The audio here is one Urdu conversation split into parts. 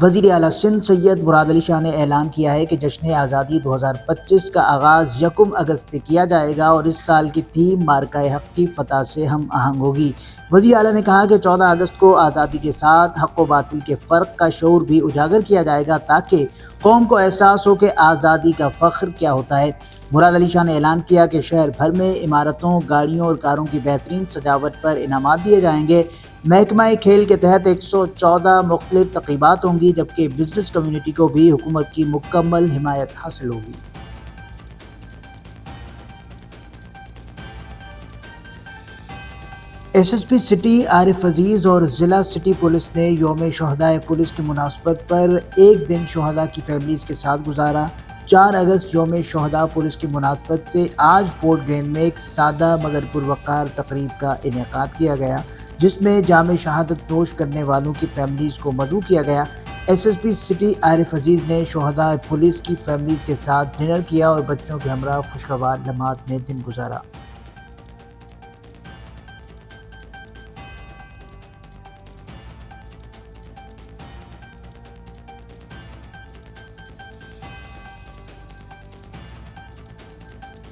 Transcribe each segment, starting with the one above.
وزیر اعلیٰ سندھ سید مراد علی شاہ نے اعلان کیا ہے کہ جشن آزادی 2025 کا آغاز 1 اگست سے کیا جائے گا اور اس سال کی تھیم مارکہ حق کی فتح سے ہم آہنگ ہوگی۔ وزیر اعلیٰ نے کہا کہ 14 اگست کو آزادی کے ساتھ حق و باطل کے فرق کا شعور بھی اجاگر کیا جائے گا تاکہ قوم کو احساس ہو کہ آزادی کا فخر کیا ہوتا ہے۔ مراد علی شاہ نے اعلان کیا کہ شہر بھر میں عمارتوں، گاڑیوں اور کاروں کی بہترین سجاوٹ پر انعامات دیے جائیں گے۔ محکمہ کھیل کے تحت 114 مختلف تقریبات ہوں گی جبکہ بزنس کمیونٹی کو بھی حکومت کی مکمل حمایت حاصل ہوگی۔ ایس ایس پی سٹی عارف عزیز اور ضلع سٹی پولیس نے یوم شہدائے پولیس کی مناسبت پر ایک دن شہداء کی فیملیز کے ساتھ گزارا۔ 4 اگست یوم شہداء پولیس کی مناسبت سے آج پورٹ گرین میں ایک سادہ مگر پروقار تقریب کا انعقاد کیا گیا جس میں جام شہادت نوش کرنے والوں کی فیملیز کو مدعو کیا گیا۔ ایس ایس پی سٹی عارف عزیز نے شہداء پولیس کی فیملیز کے ساتھ ڈنر کیا اور بچوں کے ہمراہ خوشگوار لمحات میں دن گزارا۔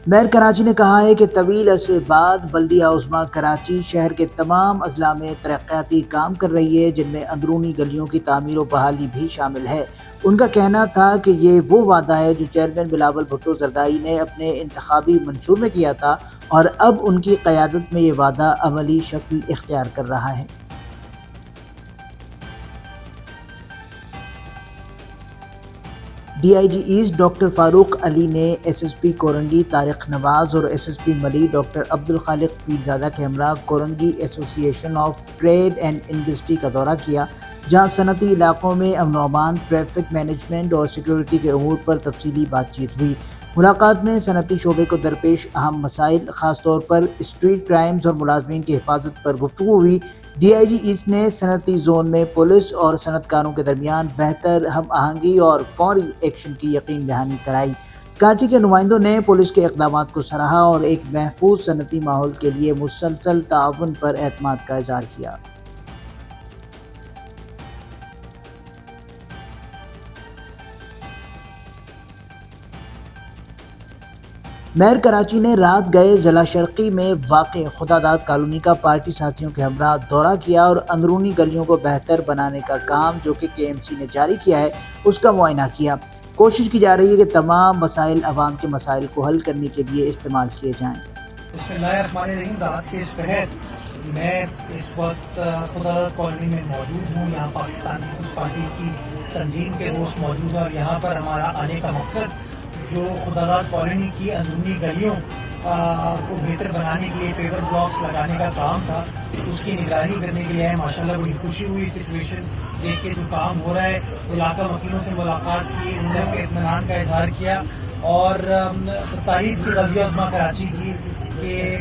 میئر کراچی نے کہا ہے کہ طویل عرصے بعد بلدیہ عظمیٰ کراچی شہر کے تمام اضلاع میں ترقیاتی کام کر رہی ہے جن میں اندرونی گلیوں کی تعمیر و بحالی بھی شامل ہے۔ ان کا کہنا تھا کہ یہ وہ وعدہ ہے جو چیئرمین بلاول بھٹو زرداری نے اپنے انتخابی منشور میں کیا تھا اور اب ان کی قیادت میں یہ وعدہ عملی شکل اختیار کر رہا ہے۔ D I G east doctor Farooq Ali نے S S P Korangi Tariq Nawaz اور ایس ایس پی ملی ڈاکٹر عبدالخالق پیرزادہ کے ہمراہ کورنگی ایسوسی ایشن آف ٹریڈ اینڈ انڈسٹری کا دورہ کیا جہاں صنعتی علاقوں میں امن و امان، ٹریفک مینجمنٹ اور سیکیورٹی کے امور پر تفصیلی بات چیت ہوئی۔ ملاقات میں صنعتی شعبے کو درپیش اہم مسائل خاص طور پر اسٹریٹ کرائمز اور ملازمین کی حفاظت پر گفتگو ہوئی۔ ڈی آئی جی ایسٹ نے صنعتی زون میں پولیس اور صنعت کاروں کے درمیان بہتر ہم آہنگی اور فوری ایکشن کی یقین دہانی کرائی۔ کاٹی کے نمائندوں نے پولیس کے اقدامات کو سراہا اور ایک محفوظ صنعتی ماحول کے لیے مسلسل تعاون پر اعتماد کا اظہار کیا۔ میئر کراچی نے رات گئے ضلع شرقی میں واقع خداداد کالونی کا پارٹی ساتھیوں کے ہمراہ دورہ کیا اور اندرونی گلیوں کو بہتر بنانے کا کام جو کہ کے ایم سی نے جاری کیا ہے اس کا معائنہ کیا۔ کوشش کی جا رہی ہے کہ تمام مسائل عوام کے مسائل کو حل کرنے کے لیے استعمال کیے جائیں۔ بسم اللہ الرحمن الرحیم۔ رات کے اس پہر میں اس وقت خداداد کالونی میں موجود ہوں۔ یہاں پاکستان پیپلز پارٹی کی تنظیم کے دوست موجود ہیں اور یہاں پر ہمارا آنے کا مقصد جو خداداد کالونی کی اندرونی گلیوں کو بہتر بنانے کے لیے پیور بلاکس لگانے کا کام تھا، اس کی نگرانی کرنے کے لیے ہے۔ ماشاءاللہ بڑی خوشی ہوئی سچویشن دیکھ کے جو کام ہو رہا ہے۔ علاقہ وکیلوں سے ملاقات کی، انہوں نے اطمینان کا اظہار کیا اور تعریف کی بلدیہ عظمیٰ کراچی کی کہ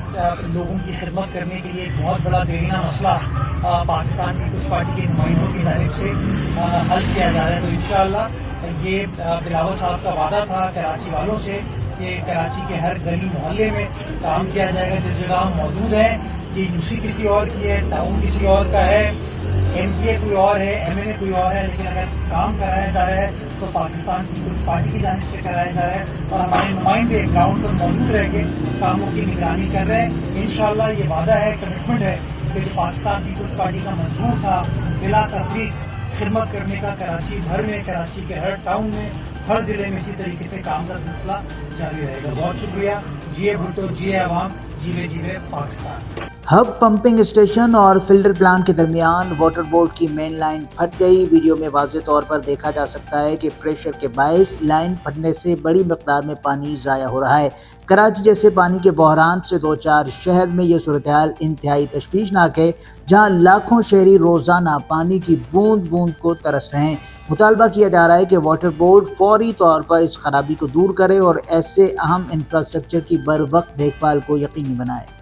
لوگوں کی خدمت کرنے کے لیے ایک بہت بڑا دیرینہ مسئلہ پاکستان پیپلز پارٹی کے نمائندوں کی جانب سے حل کیا جا رہا ہے۔ تو انشاءاللہ یہ بلاول صاحب کا وعدہ تھا کراچی والوں سے کہ کراچی کے ہر گلی محلے میں کام کیا جائے گا۔ جس جگہ ہم موجود ہیں یہ یو سی کسی اور کی ہے، ٹاؤن کسی اور کا ہے، ایم پی اے کوئی اور ہے، ایم این اے کوئی اور ہے، لیکن اگر کام کرایا جا رہا ہے تو پاکستان پیپلز پارٹی کی جانب سے کرایا جا رہا ہے اور ہمارے نمائندے گراؤنڈ پر موجود رہ کے کاموں کی نگرانی کر رہے ہیں۔ انشاءاللہ یہ وعدہ ہے، کمٹمنٹ ہے کہ جو پاکستان پیپلز پارٹی کا منشور تھا بلا تفریق خدمت کرنے کا کراچی بھر میں، کراچی کے ہر ٹاؤن میں، ہر ضلع میں اسی طریقے سے کام کا سلسلہ جاری رہے گا۔ بہت شکریہ۔ جیے بھٹو، جیے عوام، جیوے جیوے پاکستان۔ ہب پمپنگ اسٹیشن اور فلٹر پلانٹ کے درمیان واٹر بورڈ کی مین لائن پھٹ گئی۔ ویڈیو میں واضح طور پر دیکھا جا سکتا ہے کہ پریشر کے باعث لائن پھٹنے سے بڑی مقدار میں پانی ضائع ہو رہا ہے۔ کراچی جیسے پانی کے بحران سے دوچار شہر میں یہ صورتحال انتہائی تشویشناک ہے جہاں لاکھوں شہری روزانہ پانی کی بوند بوند کو ترس رہے ہیں۔ مطالبہ کیا جا رہا ہے کہ واٹر بورڈ فوری طور پر اس خرابی کو دور کرے اور ایسے اہم انفراسٹرکچر کی بروقت دیکھ بھال کو یقینی بنائے۔